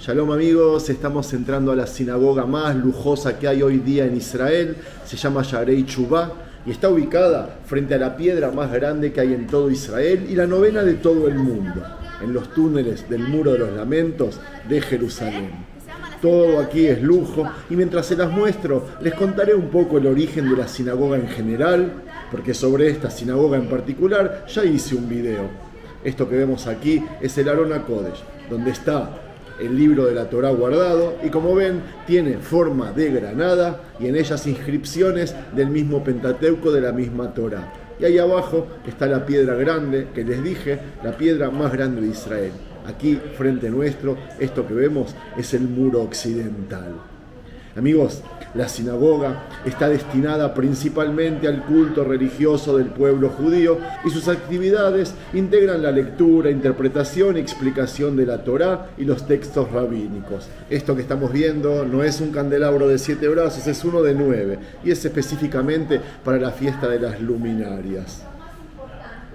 Shalom amigos, estamos entrando a la sinagoga más lujosa que hay hoy día en Israel. Se llama Yarei Chuvá y está ubicada frente a la piedra más grande que hay en todo Israel y la novena de todo el mundo, en los túneles del Muro de los Lamentos de Jerusalén. Todo aquí es lujo y mientras se las muestro les contaré un poco el origen de la sinagoga en general, porque sobre esta sinagoga en particular ya hice un video. Esto que vemos aquí es el Aron HaKodesh, donde está el libro de la Torá guardado y como ven tiene forma de granada y en ellas inscripciones del mismo Pentateuco de la misma Torá. Y ahí abajo está la piedra grande que les dije, la piedra más grande de Israel. Aquí frente nuestro, esto que vemos es el muro occidental. Amigos, la sinagoga está destinada principalmente al culto religioso del pueblo judío y sus actividades integran la lectura, interpretación y explicación de la Torá y los textos rabínicos. Esto que estamos viendo no es un candelabro de 7 brazos, es uno de 9 y es específicamente para la fiesta de las luminarias.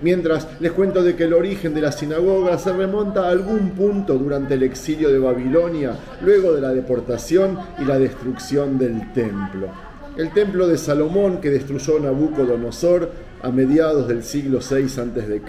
Mientras les cuento de que el origen de la sinagoga se remonta a algún punto durante el exilio de Babilonia, luego de la deportación y la destrucción del templo. El templo de Salomón que destruyó Nabucodonosor a mediados del siglo VI a.C.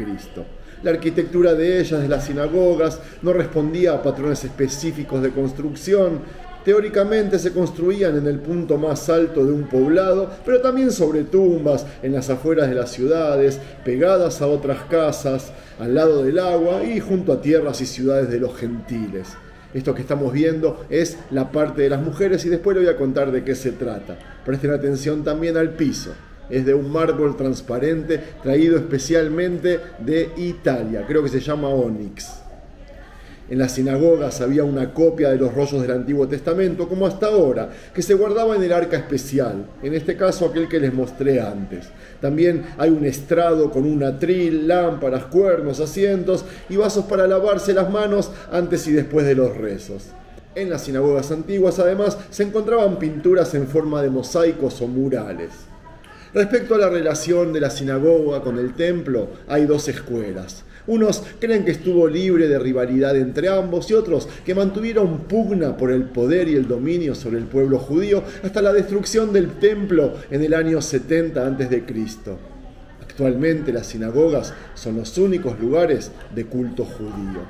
La arquitectura de ellas, de las sinagogas, no respondía a patrones específicos de construcción. Teóricamente se construían en el punto más alto de un poblado, pero también sobre tumbas, en las afueras de las ciudades, pegadas a otras casas, al lado del agua y junto a tierras y ciudades de los gentiles. Esto que estamos viendo es la parte de las mujeres y después les voy a contar de qué se trata. Presten atención también al piso. Es de un mármol transparente traído especialmente de Italia, creo que se llama ónix. En las sinagogas había una copia de los rollos del Antiguo Testamento, como hasta ahora, que se guardaba en el arca especial, en este caso aquel que les mostré antes. También hay un estrado con un atril, lámparas, cuernos, asientos y vasos para lavarse las manos antes y después de los rezos. En las sinagogas antiguas, además, se encontraban pinturas en forma de mosaicos o murales. Respecto a la relación de la sinagoga con el templo, hay dos escuelas. Unos creen que estuvo libre de rivalidad entre ambos y otros que mantuvieron pugna por el poder y el dominio sobre el pueblo judío hasta la destrucción del templo en el año 70 a.C. Actualmente las sinagogas son los únicos lugares de culto judío.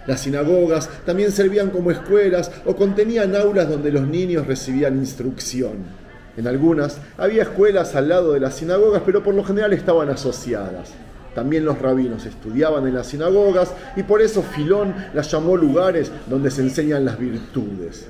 Las sinagogas también servían como escuelas o contenían aulas donde los niños recibían instrucción. En algunas había escuelas al lado de las sinagogas, pero por lo general estaban asociadas. También los rabinos estudiaban en las sinagogas y por eso Filón las llamó lugares donde se enseñan las virtudes.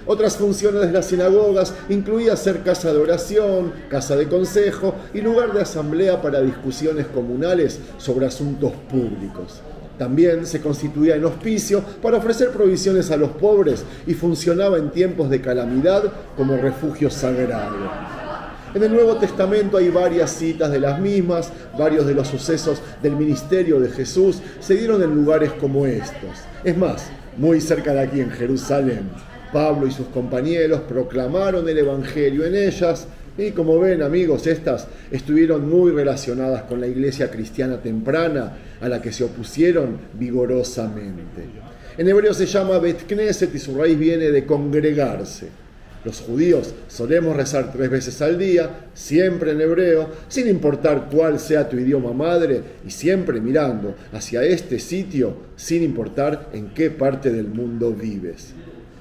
Otras funciones de las sinagogas incluían ser casa de oración, casa de consejo y lugar de asamblea para discusiones comunales sobre asuntos públicos. También se constituía en hospicio para ofrecer provisiones a los pobres y funcionaba en tiempos de calamidad como refugio sagrado. En el Nuevo Testamento hay varias citas de las mismas, varios de los sucesos del ministerio de Jesús se dieron en lugares como estos. Es más, muy cerca de aquí en Jerusalén, Pablo y sus compañeros proclamaron el Evangelio en ellas y como ven amigos, estas estuvieron muy relacionadas con la iglesia cristiana temprana a la que se opusieron vigorosamente. En hebreo se llama Bet Knesset y su raíz viene de congregarse. Los judíos solemos rezar 3 veces al día, siempre en hebreo, sin importar cuál sea tu idioma madre y siempre mirando hacia este sitio, sin importar en qué parte del mundo vives.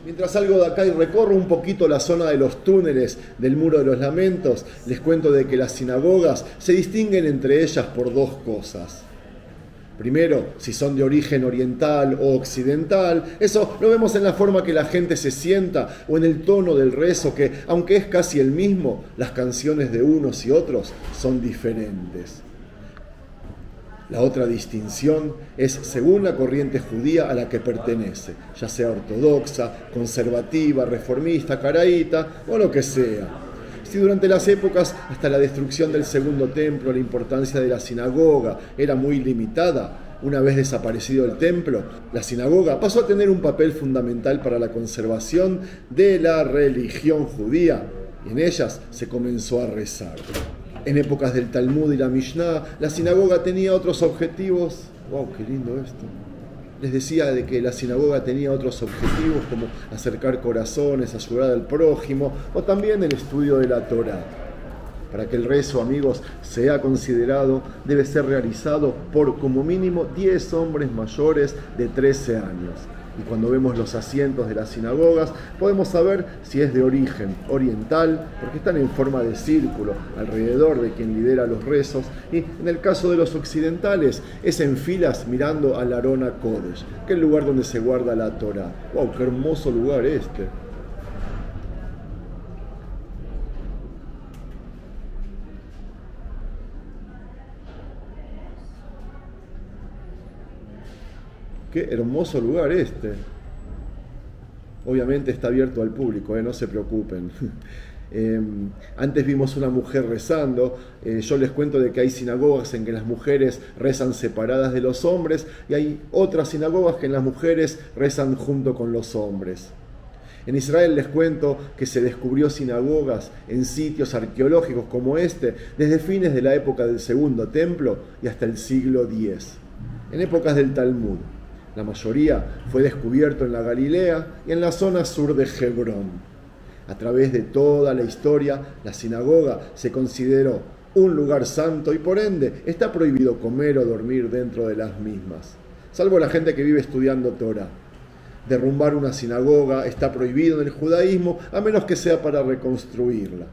Mientras salgo de acá y recorro un poquito la zona de los túneles del Muro de los Lamentos, les cuento de que las sinagogas se distinguen entre ellas por dos cosas. Primero, si son de origen oriental o occidental, eso lo vemos en la forma que la gente se sienta o en el tono del rezo que, aunque es casi el mismo, las canciones de unos y otros son diferentes. La otra distinción es según la corriente judía a la que pertenece, ya sea ortodoxa, conservativa, reformista, caraíta o lo que sea. Si durante las épocas hasta la destrucción del segundo templo la importancia de la sinagoga era muy limitada, una vez desaparecido el templo, la sinagoga pasó a tener un papel fundamental para la conservación de la religión judía y en ellas se comenzó a rezar. En épocas del Talmud y la Mishnah, la sinagoga tenía otros objetivos. ¡Wow, qué lindo esto! Les decía de que la sinagoga tenía otros objetivos como acercar corazones, ayudar al prójimo o también el estudio de la Torá. Para que el rezo, amigos, sea considerado, debe ser realizado por como mínimo 10 hombres mayores de 13 años. Y cuando vemos los asientos de las sinagogas, podemos saber si es de origen oriental, porque están en forma de círculo alrededor de quien lidera los rezos, y en el caso de los occidentales, es en filas mirando al Aron HaKodesh, que es el lugar donde se guarda la Torá. ¡Wow! ¡Qué hermoso lugar este! Qué hermoso lugar este. Obviamente está abierto al público, no se preocupen. Antes vimos una mujer rezando. Yo les cuento de que hay sinagogas en que las mujeres rezan separadas de los hombres y hay otras sinagogas que las mujeres rezan junto con los hombres. En Israel les cuento que se descubrió sinagogas en sitios arqueológicos como este desde fines de la época del Segundo Templo y hasta el siglo X, en épocas del Talmud. La mayoría fue descubierto en la Galilea y en la zona sur de Hebrón. A través de toda la historia, la sinagoga se consideró un lugar santo y por ende está prohibido comer o dormir dentro de las mismas, salvo la gente que vive estudiando Torah. Derrumbar una sinagoga está prohibido en el judaísmo a menos que sea para reconstruirla.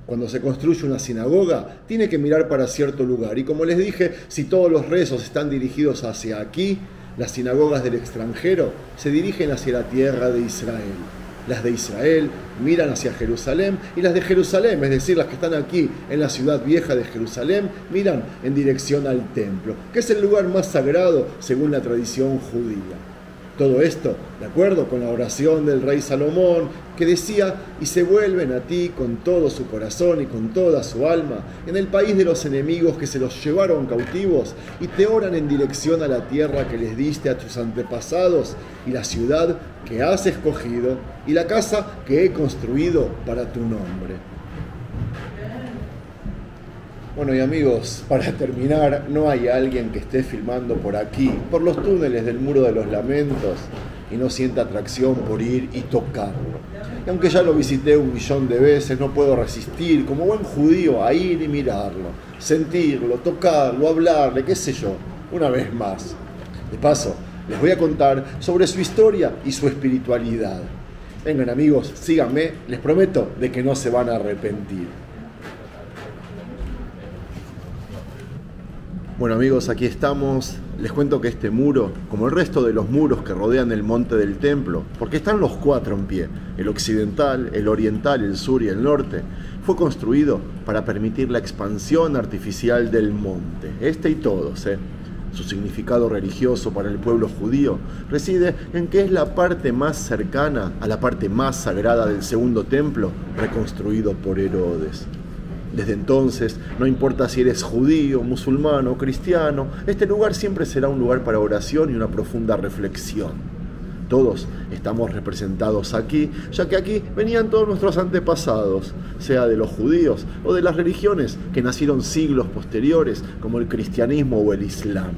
Cuando se construye una sinagoga, tiene que mirar para cierto lugar. Y como les dije, si todos los rezos están dirigidos hacia aquí, las sinagogas del extranjero se dirigen hacia la tierra de Israel. Las de Israel miran hacia Jerusalén y las de Jerusalén, es decir, las que están aquí en la ciudad vieja de Jerusalén, miran en dirección al templo, que es el lugar más sagrado según la tradición judía. Todo esto, de acuerdo con la oración del rey Salomón, que decía: y se vuelven a ti con todo su corazón y con toda su alma, en el país de los enemigos que se los llevaron cautivos, y te oran en dirección a la tierra que les diste a tus antepasados, y la ciudad que has escogido, y la casa que he construido para tu nombre. Bueno, y amigos, para terminar, no hay alguien que esté filmando por aquí, por los túneles del Muro de los Lamentos, y no sienta atracción por ir y tocarlo. Y aunque ya lo visité 1.000.000 de veces, no puedo resistir, como buen judío, a ir y mirarlo, sentirlo, tocarlo, hablarle, qué sé yo, una vez más. De paso, les voy a contar sobre su historia y su espiritualidad. Vengan, amigos, síganme, les prometo de que no se van a arrepentir. Bueno, amigos, aquí estamos. Les cuento que este muro, como el resto de los muros que rodean el monte del templo, porque están los 4 en pie, el occidental, el oriental, el sur y el norte, fue construido para permitir la expansión artificial del monte, este y todos. Su significado religioso para el pueblo judío reside en que es la parte más cercana a la parte más sagrada del segundo templo reconstruido por Herodes. Desde entonces, no importa si eres judío, musulmán o cristiano, este lugar siempre será un lugar para oración y una profunda reflexión. Todos estamos representados aquí, ya que aquí venían todos nuestros antepasados, sea de los judíos o de las religiones que nacieron siglos posteriores, como el cristianismo o el islam.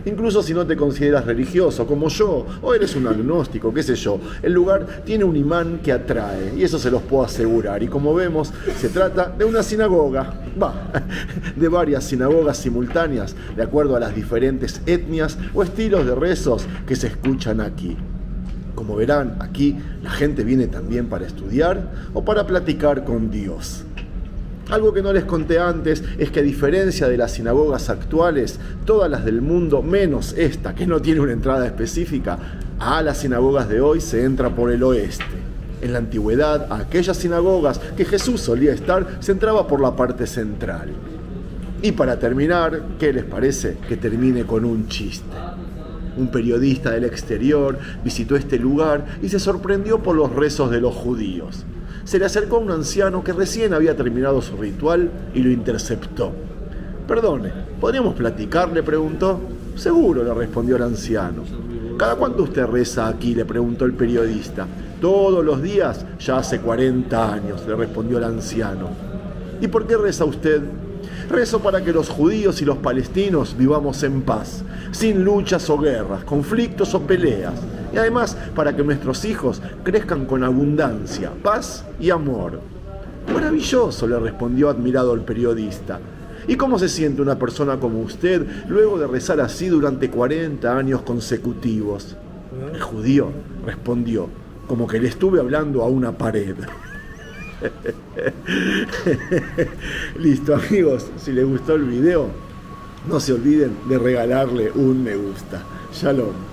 Incluso si no te consideras religioso como yo, o eres un agnóstico, qué sé yo, el lugar tiene un imán que atrae, y eso se los puedo asegurar. Y como vemos, se trata de una sinagoga, de varias sinagogas simultáneas, de acuerdo a las diferentes etnias o estilos de rezos que se escuchan aquí. Como verán, aquí la gente viene también para estudiar o para platicar con Dios. Algo que no les conté antes es que, a diferencia de las sinagogas actuales, todas las del mundo, menos esta, que no tiene una entrada específica, a las sinagogas de hoy se entra por el oeste. En la antigüedad, a aquellas sinagogas que Jesús solía estar, se entraba por la parte central. Y para terminar, ¿qué les parece? Que termine con un chiste. Un periodista del exterior visitó este lugar y se sorprendió por los rezos de los judíos. Se le acercó a un anciano que recién había terminado su ritual y lo interceptó. «Perdone, ¿podríamos platicar?», le preguntó. «Seguro», le respondió el anciano. «¿Cada cuánto usted reza aquí?», le preguntó el periodista. «Todos los días, ya hace 40 años», le respondió el anciano. «¿Y por qué reza usted?». Rezo para que los judíos y los palestinos vivamos en paz, sin luchas o guerras, conflictos o peleas. Y además para que nuestros hijos crezcan con abundancia, paz y amor. Maravilloso, le respondió admirado el periodista. ¿Y cómo se siente una persona como usted luego de rezar así durante 40 años consecutivos? El judío respondió, como que le estuve hablando a una pared. Listo, amigos, si les gustó el video, no se olviden de regalarle un me gusta. Shalom.